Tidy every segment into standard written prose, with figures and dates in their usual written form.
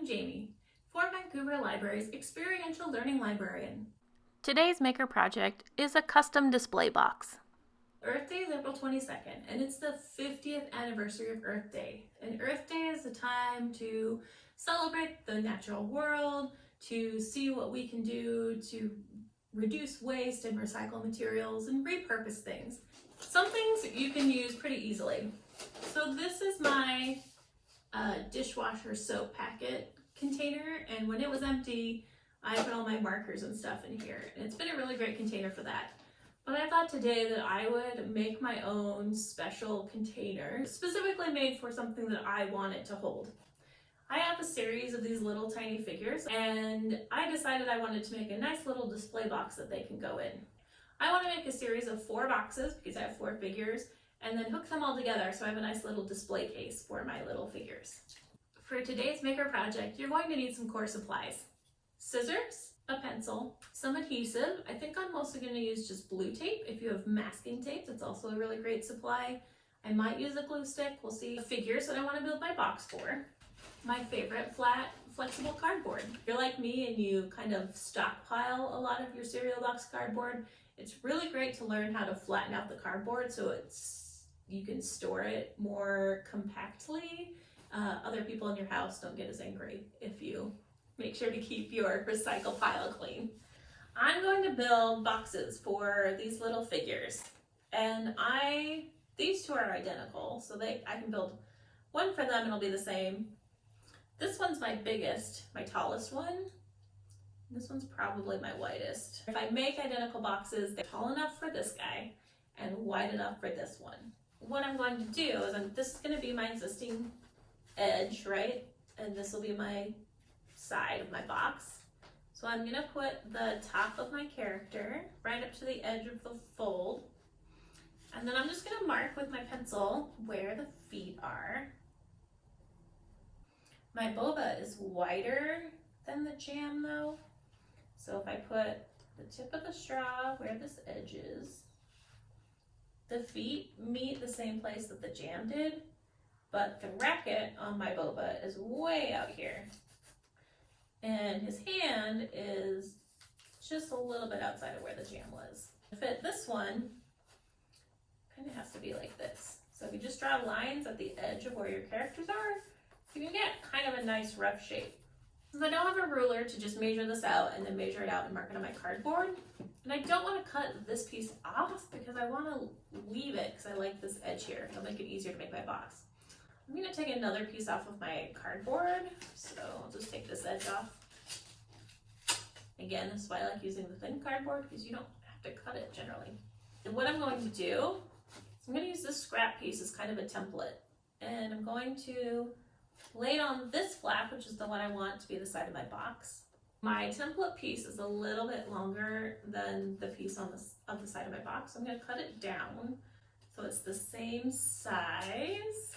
Jamie, Fort Vancouver Library's experiential learning librarian. Today's maker project is a custom display box. Earth Day is April 22nd, and it's the 50th anniversary of Earth Day. And Earth Day is a time to celebrate the natural world, to see what we can do to reduce waste and recycle materials and repurpose things. Some things you can use pretty easily. So this is my dishwasher soap packet container, and when it was empty, I put all my markers and stuff in here. And it's been a really great container for that. But I thought today that I would make my own special container, specifically made for something that I want it to hold. I have a series of these little tiny figures, and I decided I wanted to make a nice little display box that they can go in. I want to make a series of 4 boxes because I have 4 figures, and then hook them all together so I have a nice little display case for my little figures. For today's maker project, you're going to need some core supplies. Scissors, a pencil, some adhesive. I think I'm mostly going to use just blue tape. If you have masking tape, that's also a really great supply. I might use a glue stick, we'll see. The figures that I want to build my box for. My favorite flat, flexible cardboard. If you're like me and you kind of stockpile a lot of your cereal box cardboard, it's really great to learn how to flatten out the cardboard so you can store it more compactly. Other people in your house don't get as angry if you make sure to keep your recycle pile clean. I'm going to build boxes for these little figures, and these 2 are identical, so I can build one for them and it'll be the same. This one's my biggest, my tallest one. This one's probably my widest. If I make identical boxes, they're tall enough for this guy and wide enough for this one. What I'm going to do is this is going to be my existing edge, right? And this will be my side of my box. So I'm going to put the top of my character right up to the edge of the fold. And then I'm just going to mark with my pencil where the feet are. My boba is wider than the jam though. So if I put the tip of the straw where this edge is, the feet meet the same place that the jam did, but the racket on my boba is way out here. And his hand is just a little bit outside of where the jam was. To fit this one, kind of has to be like this. So if you just draw lines at the edge of where your characters are, you can get kind of a nice rough shape. Since I don't have a ruler to just measure this out and then measure it out and mark it on my cardboard, and I don't want to cut this piece off because I want to leave it because I like this edge here. It'll make it easier to make my box. I'm going to take another piece off of my cardboard, so I'll just take this edge off. Again, this is why I like using the thin cardboard because you don't have to cut it generally. And what I'm going to do is I'm going to use this scrap piece as kind of a template, and I'm going to lay it on this flap, which is the one I want to be the side of my box. My template piece is a little bit longer than the piece on the side of my box. So I'm going to cut it down so it's the same size.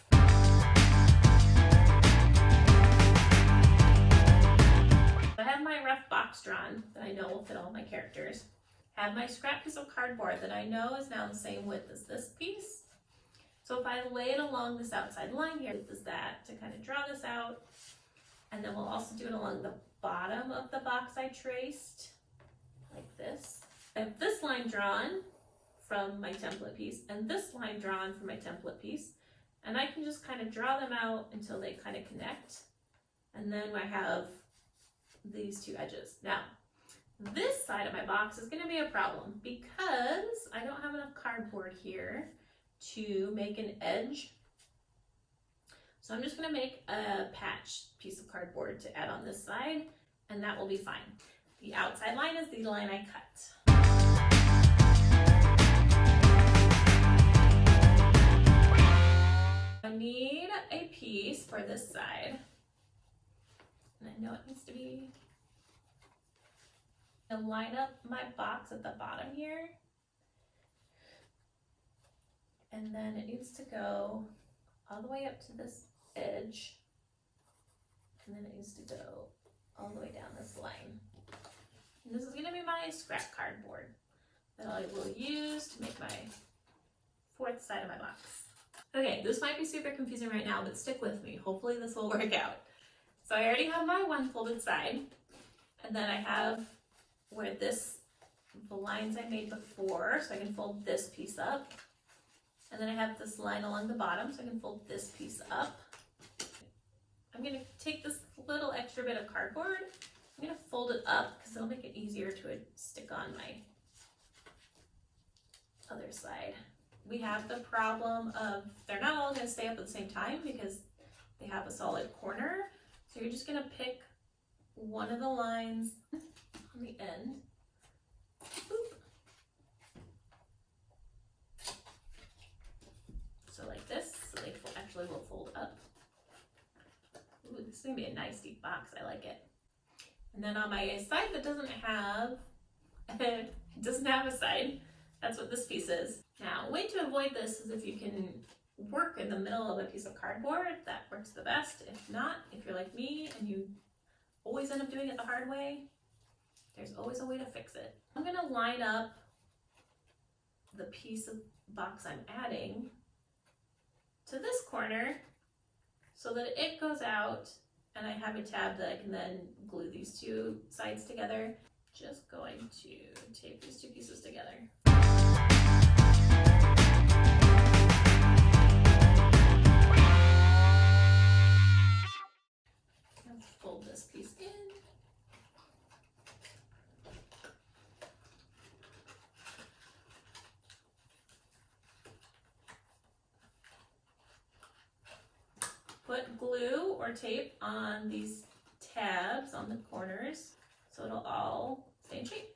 I have my rough box drawn that I know will fit all my characters. I have my scrap piece of cardboard that I know is now the same width as this piece. So if I lay it along this outside line here, is that to kind of draw this out. And then we'll also do it along the bottom of the box I traced, like this. I have this line drawn from my template piece and this line drawn from my template piece. And I can just kind of draw them out until they kind of connect. And then I have these 2 edges. Now, this side of my box is going to be a problem because I don't have enough cardboard here to make an edge. So I'm just going to make a patch piece of cardboard to add on this side, and that will be fine. The outside line is the line I cut. I need a piece for this side, and I know it needs to be to line up my box at the bottom here. And then it needs to go all the way up to this edge. And then it needs to go all the way down this line. And this is going to be my scrap cardboard that I will use to make my 4th side of my box. Okay, this might be super confusing right now, but stick with me. Hopefully this will work out. So I already have my one folded side, and then I have where the lines I made before, so I can fold this piece up. And then I have this line along the bottom, so I can fold this piece up. I'm gonna take this little extra bit of cardboard, I'm gonna fold it up because it'll make it easier to stick on my other side. We have the problem of they're not all gonna stay up at the same time because they have a solid corner. So you're just gonna pick one of the lines on the end. Boop. So like this, so they actually will fold up. Ooh, this is gonna be a nice deep box, I like it. And then on my side that doesn't have a side, that's what this piece is. Now, a way to avoid this is if you can work in the middle of a piece of cardboard, that works the best. If not, if you're like me and you always end up doing it the hard way, there's always a way to fix it. I'm gonna line up the piece of box I'm adding to this corner so that it goes out and I have a tab that I can then glue these two sides together. Just going to tape these two pieces together. And fold this piece in. Put glue or tape on these tabs on the corners so it'll all stay in shape.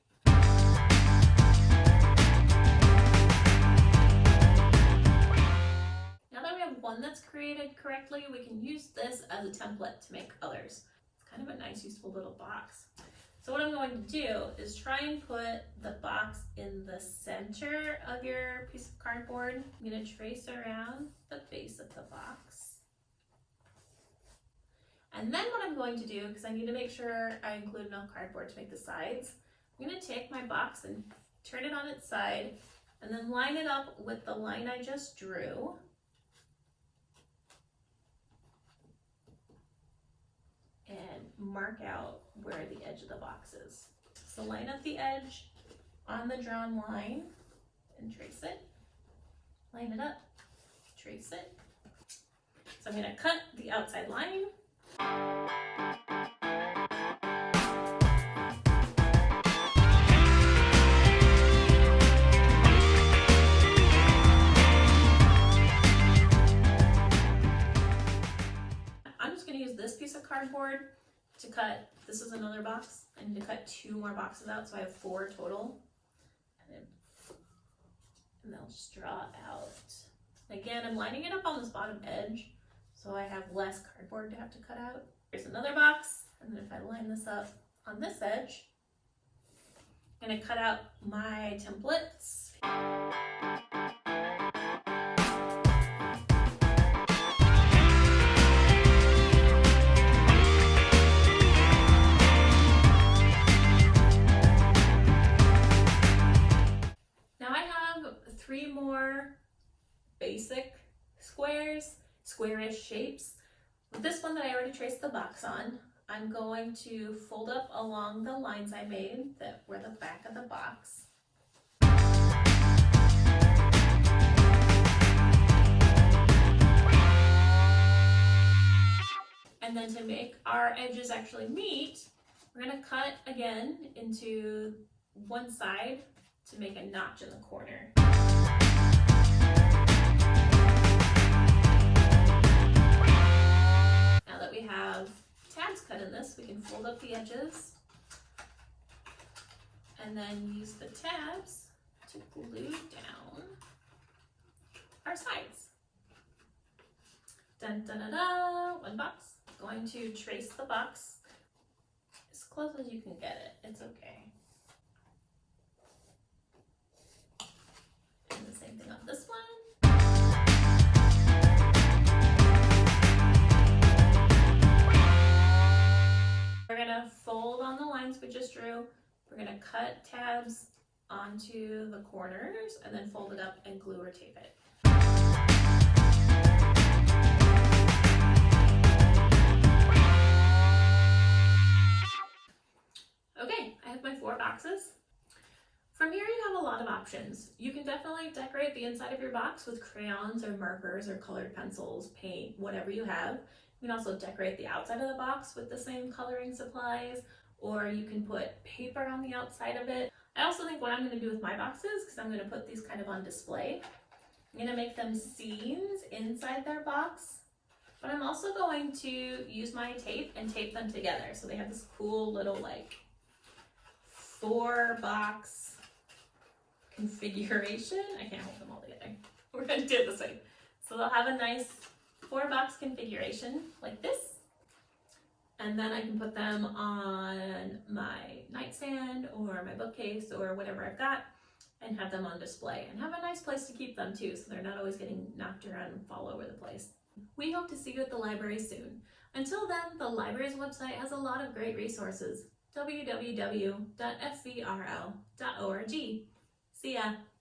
Now that we have one that's created correctly, we can use this as a template to make others. It's kind of a nice, useful little box. So what I'm going to do is try and put the box in the center of your piece of cardboard. I'm going to trace around the base of the box. And then what I'm going to do, because I need to make sure I include enough cardboard to make the sides, I'm going to take my box and turn it on its side and then line it up with the line I just drew. And mark out where the edge of the box is. So line up the edge on the drawn line and trace it. Line it up, trace it. So I'm going to cut the outside line. I'm just going to use this piece of cardboard to cut, this is another box. I need to cut 2 more boxes out, so I have 4 total. And then I'll just draw out. Again, I'm lining it up on this bottom edge, so I have less cardboard to have to cut out. Here's another box, and then if I line this up on this edge, I'm going to cut out my templates. Now I have 3 more basic squarish shapes. With this one that I already traced the box on, I'm going to fold up along the lines I made that were the back of the box. And then to make our edges actually meet, we're going to cut again into one side to make a notch in the corner. Now that we have tabs cut in this, we can fold up the edges and then use the tabs to glue down our sides. Dun dun dun dun, one box. Going to trace the box as close as you can get it. It's okay. And the same thing on this one. We're gonna fold on the lines we just drew. We're gonna cut tabs onto the corners and then fold it up and glue or tape it. boxes. From here you have a lot of options. You can definitely decorate the inside of your box with crayons or markers or colored pencils, paint, whatever you have. You can also decorate the outside of the box with the same coloring supplies, or you can put paper on the outside of it. I also think what I'm going to do with my boxes, because I'm going to put these kind of on display, I'm going to make them scenes inside their box, but I'm also going to use my tape and tape them together so they have this cool little like 4-box configuration. I can't hold them all together. We're going to do it this way. So they'll have a nice 4-box configuration like this. And then I can put them on my nightstand or my bookcase or whatever I've got and have them on display and have a nice place to keep them too, so they're not always getting knocked around and fall over the place. We hope to see you at the library soon. Until then, the library's website has a lot of great resources. www.fvrl.org. See ya!